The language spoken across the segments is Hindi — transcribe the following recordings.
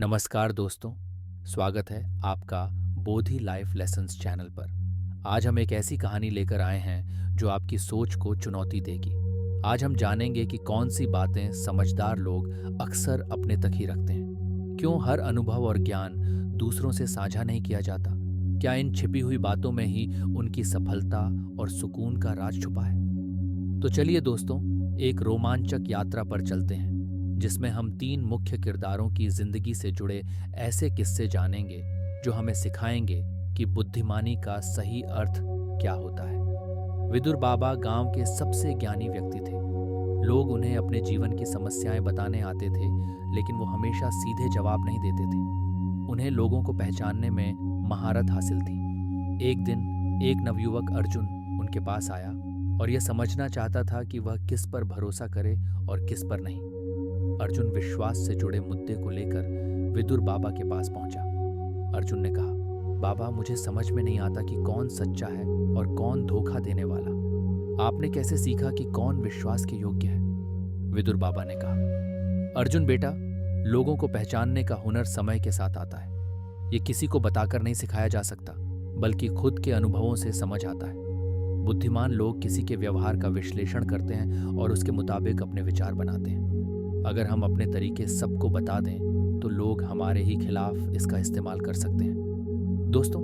नमस्कार दोस्तों, स्वागत है आपका बोधि लाइफ लेसन्स चैनल पर। आज हम एक ऐसी कहानी लेकर आए हैं जो आपकी सोच को चुनौती देगी। आज हम जानेंगे कि कौन सी बातें समझदार लोग अक्सर अपने तक ही रखते हैं। क्यों हर अनुभव और ज्ञान दूसरों से साझा नहीं किया जाता? क्या इन छिपी हुई बातों में ही उनकी सफलता और सुकून का राज छुपा है? तो चलिए दोस्तों, एक रोमांचक यात्रा पर चलते हैं जिसमें हम 3 मुख्य किरदारों की जिंदगी से जुड़े ऐसे किस्से जानेंगे जो हमें सिखाएंगे कि बुद्धिमानी का सही अर्थ क्या होता है। विदुर बाबा गांव के सबसे ज्ञानी व्यक्ति थे। लोग उन्हें अपने जीवन की समस्याएं बताने आते थे, लेकिन वो हमेशा सीधे जवाब नहीं देते थे। उन्हें लोगों को पहचानने में महारत हासिल थी। एक दिन एक नवयुवक अर्जुन उनके पास आया और यह समझना चाहता था कि वह किस पर भरोसा करे और किस पर नहीं। अर्जुन विश्वास से जुड़े मुद्दे को लेकर विदुर बाबा के पास पहुंचा। अर्जुन ने कहा, बाबा, मुझे समझ में नहीं आता कि कौन सच्चा है और कौन धोखा देने वाला। आपने कैसे सीखा कि कौन विश्वास के योग्य है? विदुर बाबा ने कहा, अर्जुन बेटा, लोगों को पहचानने का हुनर समय के साथ आता है। ये किसी को बताकर नहीं सिखाया जा सकता, बल्कि खुद के अनुभवों से समझ आता है। बुद्धिमान लोग किसी के व्यवहार का विश्लेषण करते हैं और उसके मुताबिक अपने विचार बनाते हैं। अगर हम अपने तरीके सबको बता दें तो लोग हमारे ही खिलाफ इसका इस्तेमाल कर सकते हैं। दोस्तों,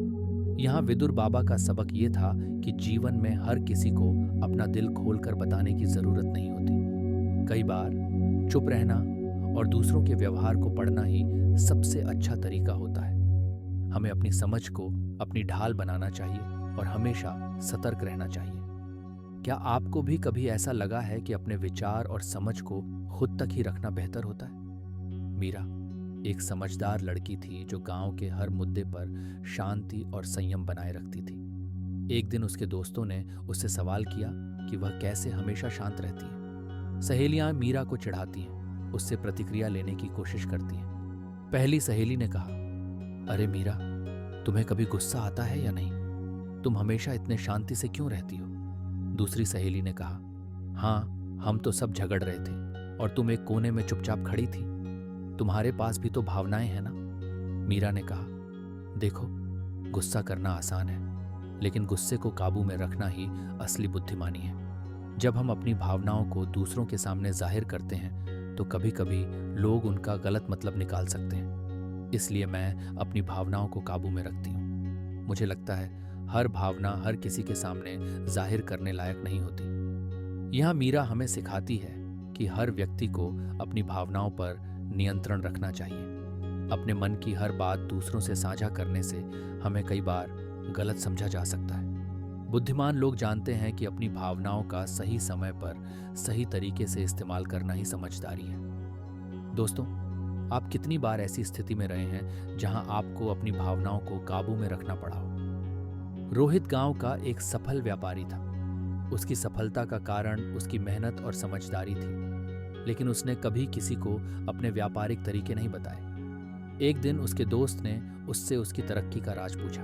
यहाँ विदुर बाबा का सबक ये था कि जीवन में हर किसी को अपना दिल खोलकर बताने की जरूरत नहीं होती। कई बार चुप रहना और दूसरों के व्यवहार को पढ़ना ही सबसे अच्छा तरीका होता है। हमें अपनी समझ को अपनी ढाल बनाना चाहिए और हमेशा सतर्क रहना चाहिए। क्या आपको भी कभी ऐसा लगा है कि अपने विचार और समझ को खुद तक ही रखना बेहतर होता है? मीरा एक समझदार लड़की थी जो गांव के हर मुद्दे पर शांति और संयम बनाए रखती थी। एक दिन उसके दोस्तों ने उससे सवाल किया कि वह कैसे हमेशा शांत रहती है। सहेलियां मीरा को चिढ़ाती हैं, उससे प्रतिक्रिया लेने की कोशिश करती हैं। पहली सहेली ने कहा, अरे मीरा, तुम्हें कभी गुस्सा आता है या नहीं? तुम हमेशा इतने शांति से क्यों रहती हो? दूसरी सहेली ने कहा, हाँ, हम तो सब झगड़ रहे थे और तुम एक कोने में चुपचाप खड़ी थी। तुम्हारे पास भी तो भावनाएं हैं ना? मीरा ने कहा, देखो, गुस्सा करना आसान है, लेकिन गुस्से को काबू में रखना ही असली बुद्धिमानी है। जब हम अपनी भावनाओं को दूसरों के सामने जाहिर करते हैं तो कभी कभी लोग उनका गलत मतलब निकाल सकते हैं। इसलिए मैं अपनी भावनाओं को काबू में रखती हूँ। मुझे लगता है हर भावना हर किसी के सामने जाहिर करने लायक नहीं होती। यहाँ मीरा हमें सिखाती है कि हर व्यक्ति को अपनी भावनाओं पर नियंत्रण रखना चाहिए। अपने मन की हर बात दूसरों से साझा करने से हमें कई बार गलत समझा जा सकता है। बुद्धिमान लोग जानते हैं कि अपनी भावनाओं का सही समय पर सही तरीके से इस्तेमाल करना ही समझदारी है। दोस्तों, आप कितनी बार ऐसी स्थिति में रहे हैं जहां आपको अपनी भावनाओं को काबू में रखना पड़ा हो? रोहित गांव का एक सफल व्यापारी था। उसकी सफलता का कारण उसकी मेहनत और समझदारी थी, लेकिन उसने कभी किसी को अपने व्यापारिक तरीके नहीं बताए। एक दिन उसके दोस्त ने उससे उसकी तरक्की का राज पूछा।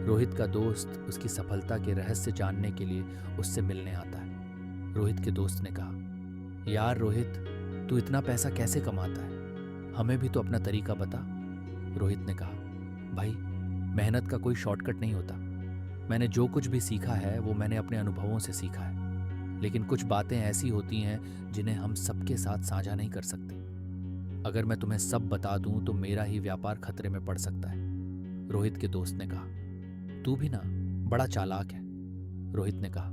रोहित का दोस्त उसकी सफलता के रहस्य जानने के लिए उससे मिलने आता है। रोहित के दोस्त ने कहा, यार रोहित, तू इतना पैसा कैसे कमाता है? हमें भी तो अपना तरीका बता। रोहित ने कहा, भाई, मेहनत का कोई शॉर्टकट नहीं होता। मैंने जो कुछ भी सीखा है वो मैंने अपने अनुभवों से सीखा है, लेकिन कुछ बातें ऐसी होती हैं जिन्हें हम सबके साथ साझा नहीं कर सकते। अगर मैं तुम्हें सब बता दूं तो मेरा ही व्यापार खतरे में पड़ सकता है। रोहित के दोस्त ने कहा, तू भी ना बड़ा चालाक है। रोहित ने कहा,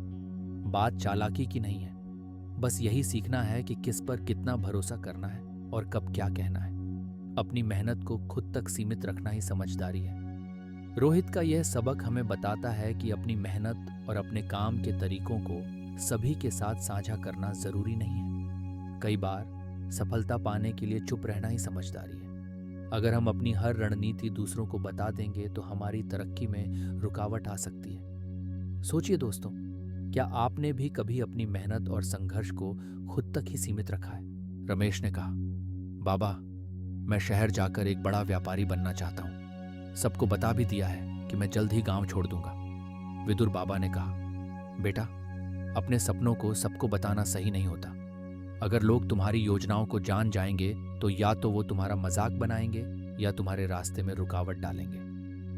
बात चालाकी की नहीं है, बस यही सीखना है कि किस पर कितना भरोसा करना है और कब क्या कहना है। अपनी मेहनत को खुद तक सीमित रखना ही समझदारी है। रोहित का यह सबक हमें बताता है कि अपनी मेहनत और अपने काम के तरीकों को सभी के साथ साझा करना जरूरी नहीं है। कई बार सफलता पाने के लिए चुप रहना ही समझदारी है। अगर हम अपनी हर रणनीति दूसरों को बता देंगे तो हमारी तरक्की में रुकावट आ सकती है। सोचिए दोस्तों, क्या आपने भी कभी अपनी मेहनत और संघर्ष को खुद तक ही सीमित रखा है? रमेश ने कहा, बाबा, मैं शहर जाकर एक बड़ा व्यापारी बनना चाहता हूँ। सबको बता भी दिया है कि मैं जल्द ही गांव छोड़ दूंगा। विदुर बाबा ने कहा, बेटा, अपने सपनों को सबको बताना सही नहीं होता। अगर लोग तुम्हारी योजनाओं को जान जाएंगे तो या तो वो तुम्हारा मजाक बनाएंगे या तुम्हारे रास्ते में रुकावट डालेंगे।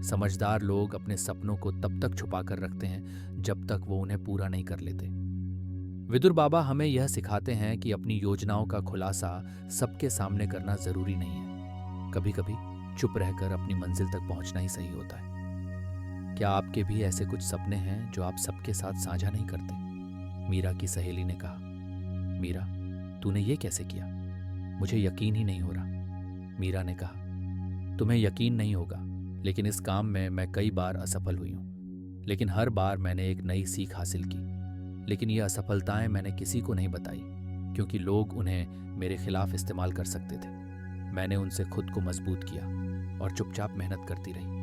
समझदार लोग अपने सपनों को तब तक छुपा कर रखते हैं जब तक वो उन्हें पूरा नहीं कर लेते। विदुर बाबा हमें यह सिखाते हैं कि अपनी योजनाओं का खुलासा सबके सामने करना जरूरी नहीं है। कभी कभी चुप रहकर अपनी मंजिल तक पहुंचना ही सही होता है। क्या आपके भी ऐसे कुछ सपने हैं जो आप सबके साथ साझा नहीं करते? मीरा की सहेली ने कहा। मीरा, तूने ये कैसे किया? मुझे यकीन ही नहीं हो रहा। मीरा ने कहा, तुम्हें यकीन नहीं होगा, लेकिन इस काम में मैं कई बार असफल हुई हूं। लेकिन हर बार मैंने एक नई सीख हासिल की। लेकिन ये असफलताएं मैंने किसी को नहीं बताई, क्योंकि लोग उन्हें मेरे खिलाफ इस्तेमाल कर सकते थे। मैंने उनसे खुद को मजबूत किया और चुपचाप मेहनत करती रही।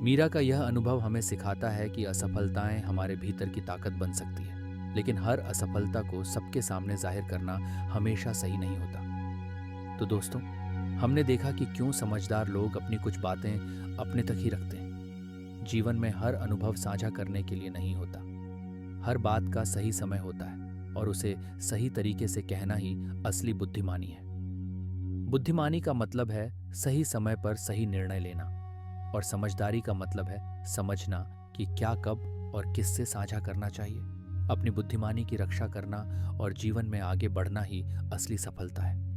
मीरा का यह अनुभव हमें सिखाता है कि असफलताएं हमारे भीतर की ताकत बन सकती है, लेकिन हर असफलता को सबके सामने जाहिर करना हमेशा सही नहीं होता। तो दोस्तों, हमने देखा कि क्यों समझदार लोग अपनी कुछ बातें अपने तक ही रखते हैं। जीवन में हर अनुभव साझा करने के लिए नहीं होता। हर बात का सही समय होता है और उसे सही तरीके से कहना ही असली बुद्धिमानी है। बुद्धिमानी का मतलब है सही समय पर सही निर्णय लेना, और समझदारी का मतलब है समझना कि क्या, कब और किससे साझा करना चाहिए। अपनी बुद्धिमानी की रक्षा करना और जीवन में आगे बढ़ना ही असली सफलता है।